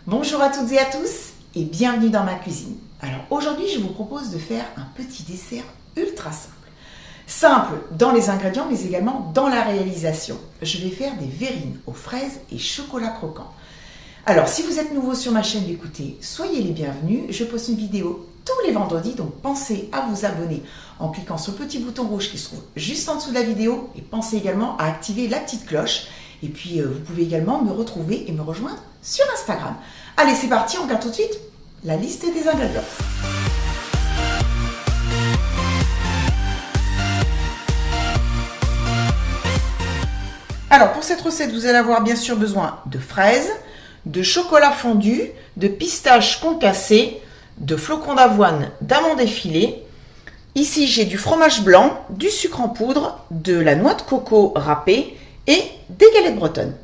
Bonjour à toutes et à tous et bienvenue dans ma cuisine. Alors aujourd'hui je vous propose de faire un petit dessert ultra simple. Simple dans les ingrédients mais également dans la réalisation. Je vais faire des verrines aux fraises et chocolat croquant. Alors si vous êtes nouveau sur ma chaîne d'écouter, soyez les bienvenus. Je poste une vidéo tous les vendredis, donc pensez à vous abonner en cliquant sur le petit bouton rouge qui se trouve juste en dessous de la vidéo et pensez également à activer la petite cloche. Et puis vous pouvez également me retrouver et me rejoindre sur Instagram. Allez, c'est parti, on regarde tout de suite la liste des ingrédients. Alors pour cette recette, vous allez avoir bien sûr besoin de fraises, de chocolat fondu, de pistaches concassées, de flocons d'avoine, d'amandes effilées. Ici, j'ai du fromage blanc, du sucre en poudre, de la noix de coco râpée et des galettes bretonnes.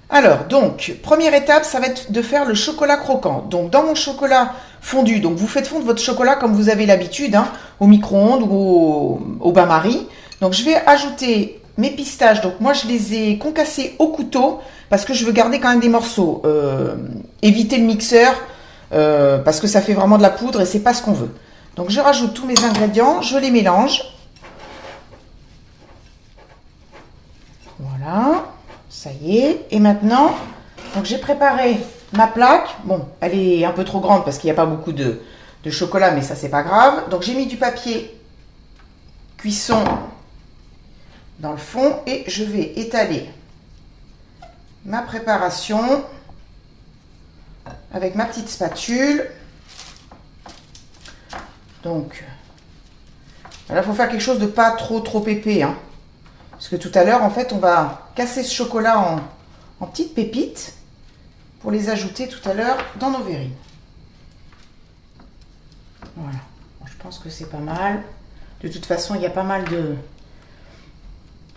Alors, donc, première étape, ça va être de faire le chocolat croquant. Donc, dans mon chocolat fondu, donc vous faites fondre votre chocolat comme vous avez l'habitude, hein, au micro-ondes ou au bain-marie. Donc, je vais ajouter mes pistaches. Donc, moi, je les ai concassées au couteau parce que je veux garder quand même des morceaux. Éviter le mixeur parce que ça fait vraiment de la poudre et c'est pas ce qu'on veut. Donc, je rajoute tous mes ingrédients, je les mélange. Voilà. Ça y est, et maintenant, donc j'ai préparé ma plaque. Bon, elle est un peu trop grande parce qu'il n'y a pas beaucoup de chocolat, mais ça c'est pas grave. Donc j'ai mis du papier cuisson dans le fond et je vais étaler ma préparation avec ma petite spatule. Donc, là il faut faire quelque chose de pas trop épais, hein. Parce que tout à l'heure, en fait, on va casser ce chocolat en petites pépites pour les ajouter tout à l'heure dans nos verrines. Voilà. Bon, je pense que c'est pas mal. De toute façon, il y a pas mal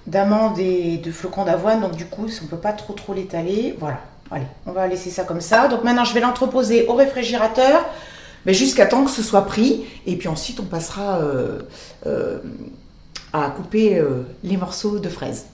d'amandes et de flocons d'avoine. Donc, du coup, on ne peut pas trop l'étaler. Voilà. Allez, on va laisser ça comme ça. Donc, maintenant, je vais l'entreposer au réfrigérateur. Mais jusqu'à temps que ce soit pris. Et puis ensuite, on passera à couper les morceaux de fraises.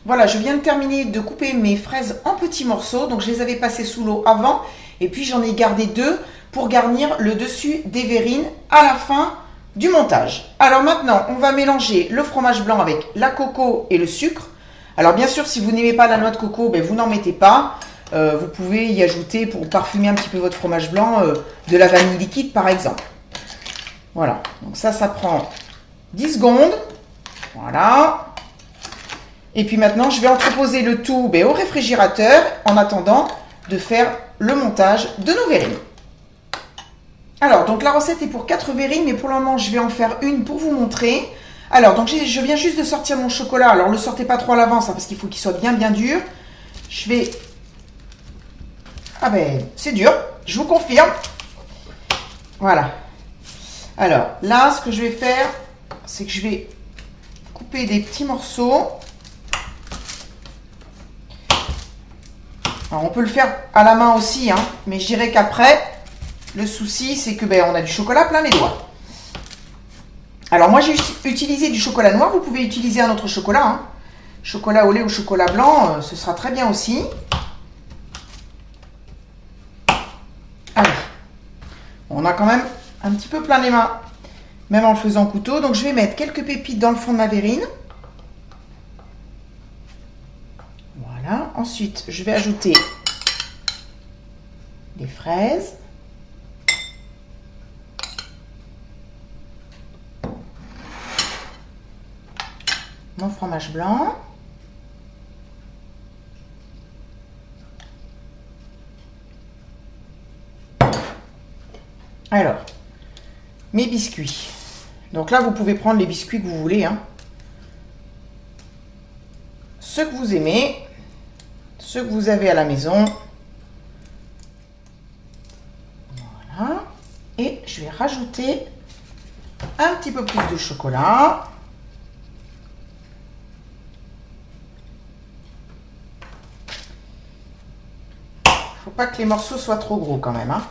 Voilà, je viens de terminer de couper mes fraises en petits morceaux. Donc, je les avais passées sous l'eau avant. Et puis, j'en ai gardé 2 pour garnir le dessus des verrines à la fin du montage. Alors maintenant, on va mélanger le fromage blanc avec la coco et le sucre. Alors, bien sûr, si vous n'aimez pas la noix de coco, ben, vous n'en mettez pas. Vous pouvez y ajouter, pour parfumer un petit peu votre fromage blanc, de la vanille liquide, par exemple. Voilà, donc ça prend 10 secondes. Voilà. Et puis maintenant, je vais entreposer le tout au réfrigérateur en attendant de faire le montage de nos verrines. Alors, donc la recette est pour 4 verrines, mais pour le moment, je vais en faire une pour vous montrer. Alors, donc je viens juste de sortir mon chocolat. Alors, ne le sortez pas trop à l'avance, hein, parce qu'il faut qu'il soit bien dur. Je vais... Ah ben, c'est dur, je vous confirme. Voilà. Alors, là, ce que je vais faire, c'est que je vais couper des petits morceaux. Alors, on peut le faire à la main aussi, hein, mais je dirais qu'après, le souci, c'est que on a du chocolat plein les doigts. Alors, moi, j'ai utilisé du chocolat noir. Vous pouvez utiliser un autre chocolat, hein. Chocolat au lait ou chocolat blanc, ce sera très bien aussi. Allez. On a quand même un petit peu plein les mains, même en le faisant au couteau. Donc, je vais mettre quelques pépites dans le fond de ma verrine. Voilà. Ensuite, je vais ajouter des fraises. Mon fromage blanc. Alors, mes biscuits. Donc là, vous pouvez prendre les biscuits que vous voulez, hein. Ceux que vous aimez, ceux que vous avez à la maison. Voilà. Et je vais rajouter un petit peu plus de chocolat. Faut pas que les morceaux soient trop gros quand même, hein.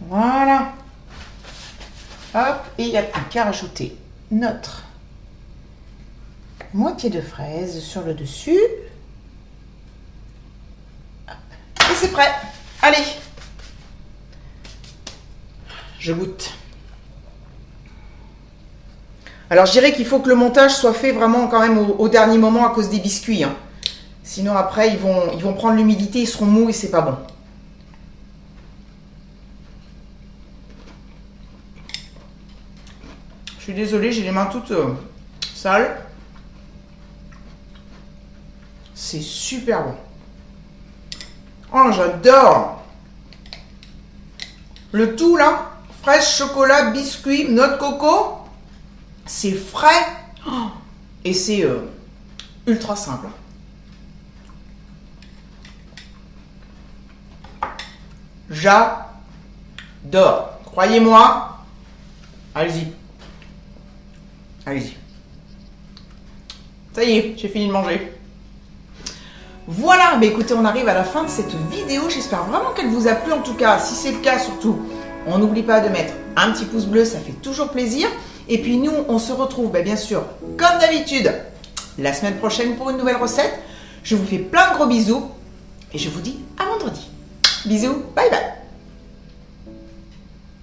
Voilà. Hop, et il n'y a plus qu'à rajouter notre moitié de fraise sur le dessus. Hop. Et c'est prêt. Allez, je goûte. Alors je dirais qu'il faut que le montage soit fait vraiment quand même au dernier moment à cause des biscuits. Hein. Sinon après ils vont prendre l'humidité, ils seront mous et c'est pas bon. Je suis désolée, j'ai les mains toutes sales. C'est super bon. Oh, j'adore. Le tout là, fraise, chocolat, biscuits, noix de coco. C'est frais. Oh, et c'est ultra simple. J'adore. Croyez-moi. Allez-y. Allez-y. Ça y est, j'ai fini de manger. Voilà, bah écoutez, on arrive à la fin de cette vidéo. J'espère vraiment qu'elle vous a plu. En tout cas, si c'est le cas, surtout, on n'oublie pas de mettre un petit pouce bleu, ça fait toujours plaisir. Et puis nous, on se retrouve, bien sûr, comme d'habitude, la semaine prochaine pour une nouvelle recette. Je vous fais plein de gros bisous et je vous dis à vendredi. Bisous, bye bye.